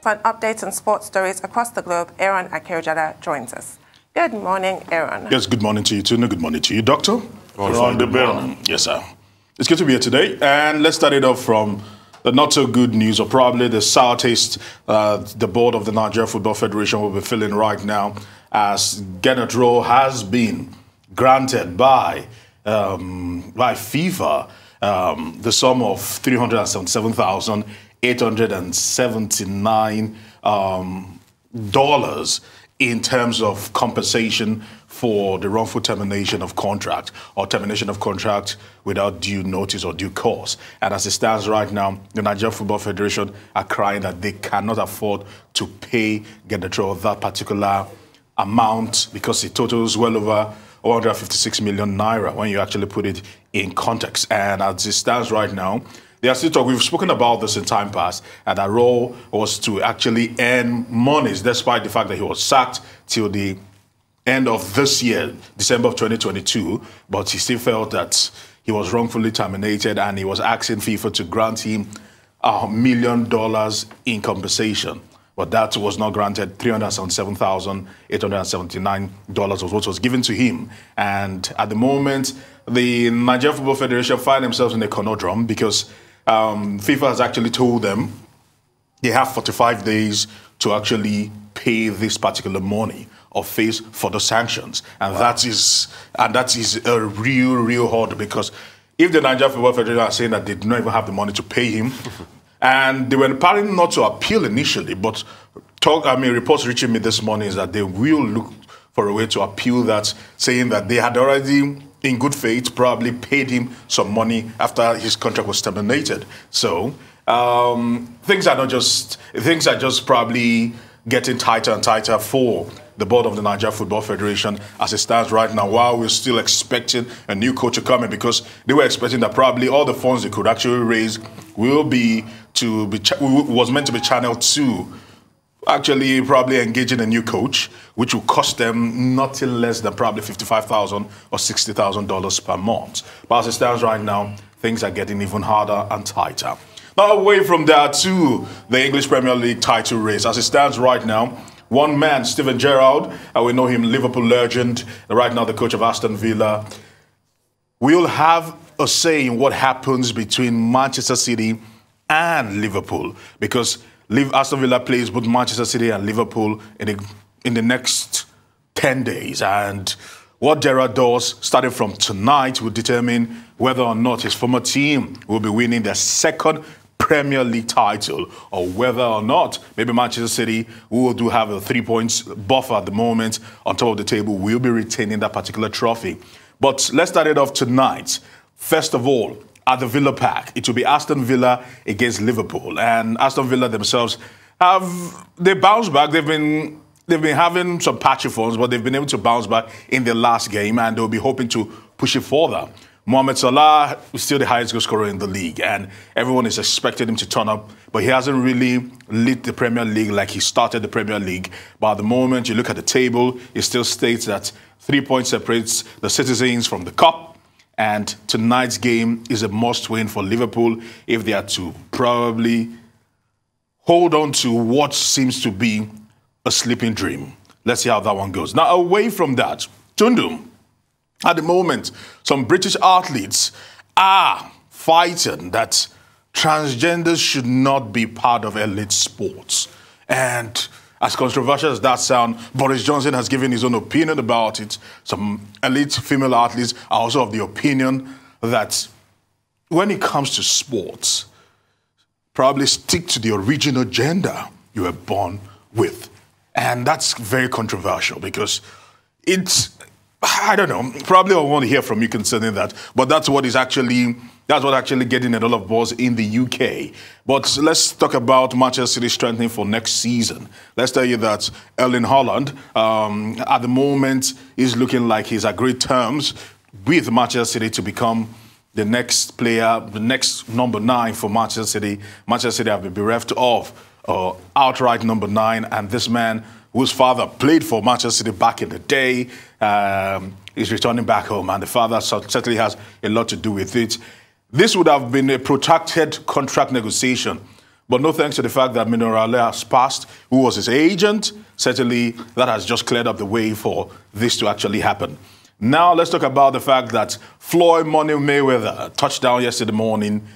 For an update on sports stories across the globe, Aaron Akerjada joins us. Good morning, Aaron. Yes, good morning to you, Tuna. Good morning to you, Doctor. Good morning. Yes, sir. It's good to be here today. And let's start it off from the not-so-good news, or probably the sour taste the board of the Nigeria Football Federation will be feeling right now, as Gennett Rowe has been granted by FIFA the sum of $377,879 in terms of compensation for the wrongful termination of contract, or termination of contract without due notice or due cause. And as it stands right now, the Nigeria Football Federation are crying that they cannot afford to pay Gennett Rowe that particular amount, because it totals well over 156 million naira when you actually put it in context. And as it stands right now, they are still talking. We've spoken about this in time past, and that Rowe was to actually earn monies despite the fact that he was sacked till the end of this year, December of 2022, but he still felt that he was wrongfully terminated, and he was asking FIFA to grant him $1 million in compensation. But that was not granted. $377,879 was what was given to him. And at the moment, the Nigeria Football Federation find themselves in a conundrum, because FIFA has actually told them they have 45 days to actually pay this particular money or face for the sanctions. And that is a real hard, because if the Nigeria Football Federation are saying that they do not even have the money to pay him, and they were planning not to appeal initially, but reports reaching me this morning is that they will look for a way to appeal that, saying that they had already, in good faith, probably paid him some money after his contract was terminated. So things are just probably getting tighter and tighter for the board of the Nigeria Football Federation as it stands right now, while we're still expecting a new coach to come in, because they were expecting that probably all the funds they could actually raise was meant to be channeled to actually probably engaging a new coach, which will cost them nothing less than probably $55,000 or $60,000 per month. But as it stands right now, things are getting even harder and tighter. Now, away from that to the English Premier League title race. As it stands right now, one man, Steven Gerrard, we know him, Liverpool legend, right now the coach of Aston Villa, will have a say in what happens between Manchester City and Liverpool, because Aston Villa plays both Manchester City and Liverpool in the next 10 days. And what Gerrard does, starting from tonight, will determine whether or not his former team will be winning their second Premier League title, or whether or not maybe Manchester City, who do have a 3 points buffer at the moment on top of the table, will be retaining that particular trophy. But let's start it off tonight. First of all, at the Villa Park, it will be Aston Villa against Liverpool. And Aston Villa themselves they bounced back. They've been having some patchy forms, but they've been able to bounce back in their last game, and they'll be hoping to push it further. Mohamed Salah is still the highest goal scorer in the league, and everyone is expecting him to turn up, but he hasn't really lit the Premier League like he started the Premier League. But at the moment, you look at the table, it still states that 3 points separates the Citizens from the Cup, and tonight's game is a must-win for Liverpool if they are to probably hold on to what seems to be a sleeping dream. Let's see how that one goes. Now, away from that, Tundum. At the moment, some British athletes are fighting that transgenders should not be part of elite sports. And as controversial as that sounds, Boris Johnson has given his own opinion about it. Some elite female athletes are also of the opinion that when it comes to sports, probably stick to the original gender you were born with. And that's very controversial, because it's, I don't know, probably I want to hear from you concerning that, but that's what actually getting a lot of buzz in the UK. But let's talk about Manchester City strengthening for next season. Let's tell you that Erling Haaland, at the moment, is looking like he's at great terms with Manchester City to become the next player, the next number 9 for Manchester City. Manchester City have been bereft of outright number 9, and this man, whose father played for Manchester City back in the day, is returning back home, and the father certainly has a lot to do with it. This would have been a protracted contract negotiation, But no thanks to the fact that Minorale has passed, who was his agent. Certainly, that has just cleared up the way for this to actually happen. Now, let's talk about the fact that Floyd Mayweather touched down yesterday morning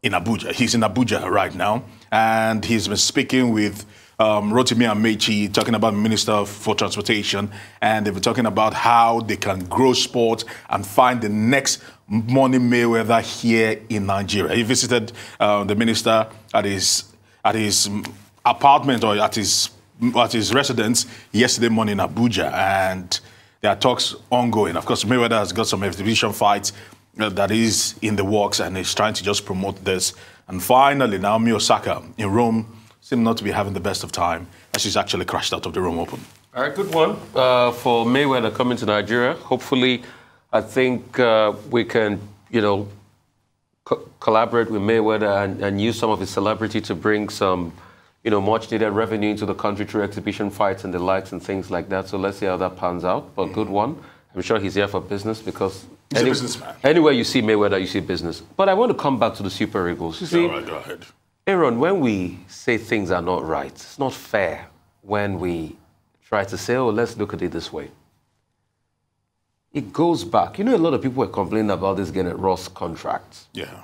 in Abuja. He's in Abuja right now, and he's been speaking with Rotimi Amechi, talking about the Minister for Transportation, and they've been talking about how they can grow sport and find the next Money Mayweather here in Nigeria. He visited the minister at his apartment or at his residence yesterday morning in Abuja, and there are talks ongoing. Of course, Mayweather has got some exhibition fights that is in the works, and he's trying to just promote this. And finally, Naomi Osaka in Rome seemed not to be having the best of time as she's actually crashed out of the Rome Open. All right, good one for Mayweather coming to Nigeria. Hopefully, I think we can, collaborate with Mayweather and use some of his celebrity to bring some, much-needed revenue into the country through exhibition fights and the likes and things like that. So let's see how that pans out. But good one. I'm sure he's here for business because he's a businessman. Anywhere you see Mayweather, you see business. But I want to come back to the Super Eagles. You see, all right, go ahead. Aaron, when we say things are not right, it's not fair when we try to say, oh, let's look at it this way. It goes back. A lot of people were complaining about this Gennett Ross contract. Yeah.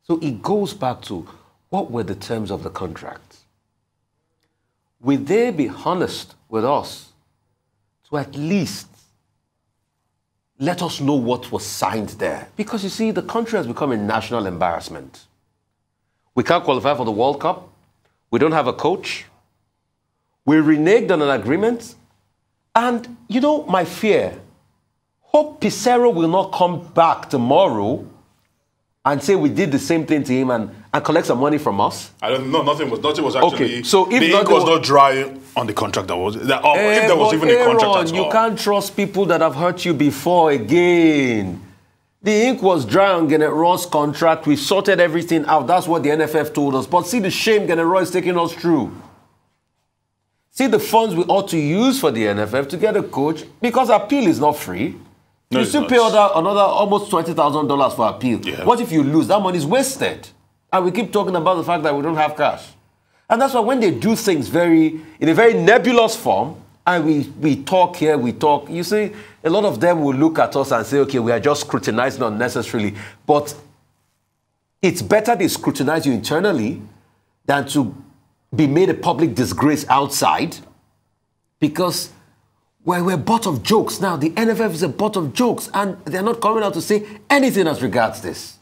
So it goes back to what were the terms of the contract? Will they be honest with us to at least let us know what was signed there? Because you see, the country has become a national embarrassment. We can't qualify for the World Cup. We don't have a coach. We reneged on an agreement. And, my fear, hope Pissarro will not come back tomorrow and say we did the same thing to him and collect some money from us. I don't know. Nothing was actually. Okay, so if the ink was not dry on the contract that was. If there was even a contract at all. You can't trust people that have hurt you before again. The ink was dry on Gennett Ross' contract. We sorted everything out. That's what the NFF told us. But see the shame Gennett Ross is taking us through. See the funds we ought to use for the NFF to get a coach, because appeal is not free. No, you still pay another almost $20,000 for appeal. Yeah. What if you lose? That money is wasted. And we keep talking about the fact that we don't have cash. And that's why when they do things in a very nebulous form, and we talk here, we talk, you see, a lot of them will look at us and say, okay, we are just scrutinizing unnecessarily. But it's better they scrutinize you internally than to be made a public disgrace outside, because we're butt of jokes now. The NFF is a butt of jokes, and they're not coming out to say anything as regards this.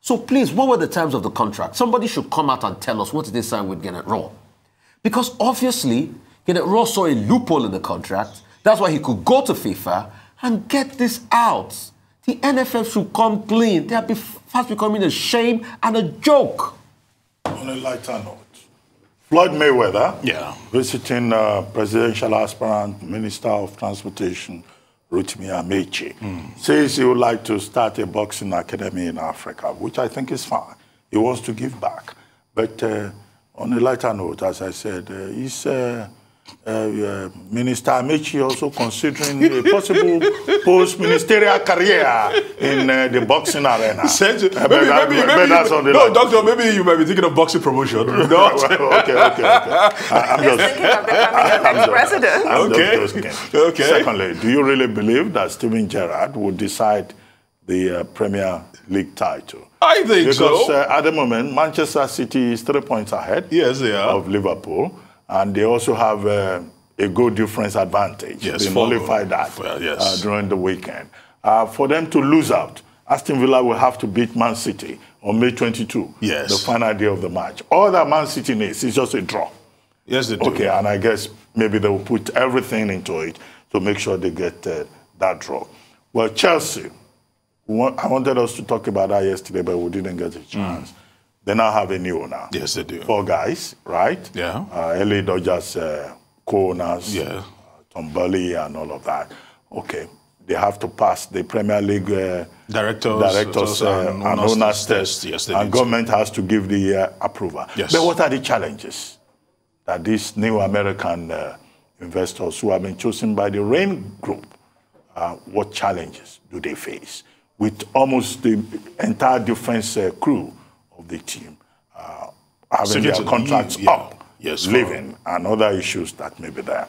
So please, what were the terms of the contract? Somebody should come out and tell us what did they sign with Gennett Ross. Because obviously, Gennett Ross saw a loophole in the contract. That's why he could go to FIFA and get this out. The NFF should come clean. They are fast becoming a shame and a joke. On a lighter note, Floyd Mayweather, visiting presidential aspirant, Minister of Transportation, Rotimi Amechi, says he would like to start a boxing academy in Africa, which I think is fine. He wants to give back. But on a lighter note, as I said, he's Minister Amechi also considering a possible post-ministerial career in the boxing arena. Maybe that's on the line. Doctor, maybe you might be thinking of boxing promotion. Okay. I'm just thinking of becoming the next president. Okay. Secondly, do you really believe that Steven Gerrard would decide the Premier League title? I think so. Because at the moment, Manchester City is 3 points ahead of Liverpool. And they also have a goal difference advantage. Yes, they nullified that during the weekend. For them to lose out, Aston Villa will have to beat Man City on May 22, the final day of the match. All that Man City needs is just a draw. Yes, they do. Okay, and I guess maybe they will put everything into it to make sure they get that draw. Well, Chelsea, I wanted us to talk about that yesterday, but we didn't get a chance. They now have a new owner. Yes, they do. 4 guys, right? Yeah. LA Dodgers co-owners, Tom Burley and all of that. Okay. They have to pass the Premier League directors and owners test. Yes, they and government has to give the approval. Yes. But what are the challenges that these new American investors who have been chosen by the Rain Group, what challenges do they face with almost the entire defense crew of the team having their contracts up, leaving, and other issues that may be there.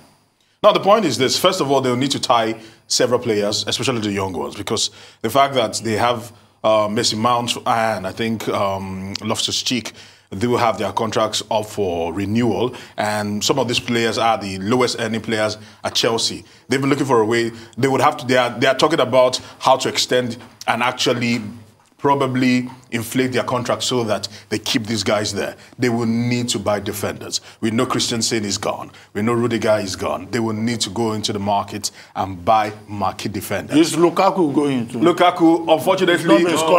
Now, the point is this. First of all, they'll need to tie several players, especially the young ones, because the fact that they have Messi Mount and I think Loftus-Cheek, they will have their contracts up for renewal, and some of these players are the lowest earning players at Chelsea. They've been looking for a way. They would have to. They are talking about how to extend and actually probably inflate their contract so that they keep these guys there. They will need to buy defenders. We know Christensen is gone. We know Rudiger is gone. They will need to go into the market and buy marquee defenders. Is Lukaku going to? Lukaku, unfortunately,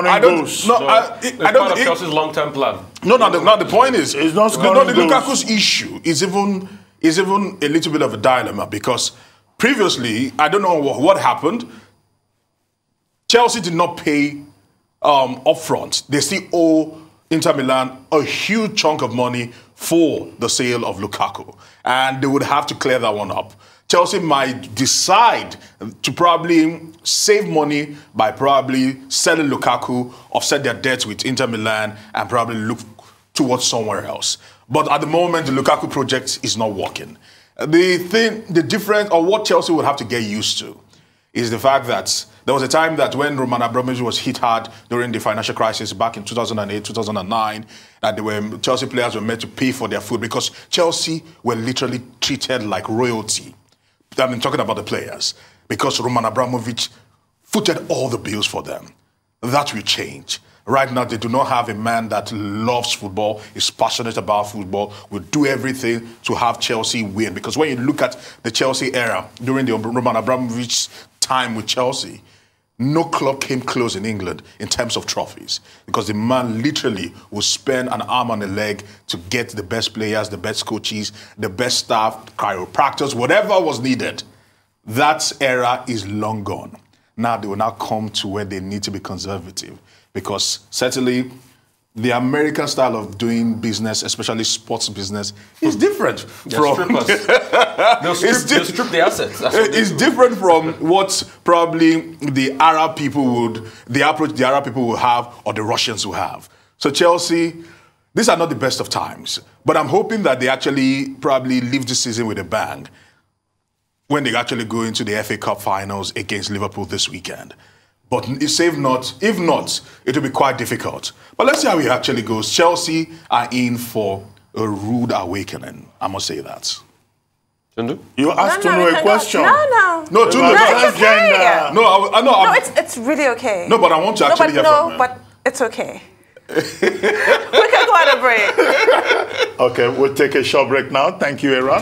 I don't. It's part of Chelsea's long-term plan. No. The point is, it's not scoring the Lukaku's issue is even a little bit of a dilemma, because previously, I don't know what happened. Chelsea did not pay up front. They still owe Inter Milan a huge chunk of money for the sale of Lukaku, and they would have to clear that one up. Chelsea might decide to probably save money by probably selling Lukaku, offset their debts with Inter Milan, and probably look towards somewhere else. But at the moment, the Lukaku project is not working. The difference, or what Chelsea would have to get used to, is the fact that there was a time that when Roman Abramovich was hit hard during the financial crisis back in 2008, 2009, that Chelsea players were meant to pay for their food, because Chelsea were literally treated like royalty. I've been talking about the players, because Roman Abramovich footed all the bills for them. That will change. Right now, they do not have a man that loves football, is passionate about football, will do everything to have Chelsea win. Because when you look at the Chelsea era, during the Roman Abramovich's time with Chelsea, no club came close in England in terms of trophies, because the man literally would spend an arm and a leg to get the best players, the best coaches, the best staff, chiropractors, whatever was needed. That era is long gone. Now they will now come to where they need to be conservative, because certainly the American style of doing business, especially sports business, is different from... They'll strip the assets. It's different from what probably the Arab people would, the approach the Arab people will have, or the Russians will have. So Chelsea, these are not the best of times, but I'm hoping that they actually probably leave this season with a bang when they actually go into the FA Cup finals against Liverpool this weekend. But if not, it will be quite difficult. But let's see how it actually goes. Chelsea are in for a rude awakening. I must say that. You asked to know a question. No, it's okay. No, it's really okay. No, but I want to actually hear from you. But it's okay. We can go on a break. Okay, we'll take a short break now. Thank you, Aaron.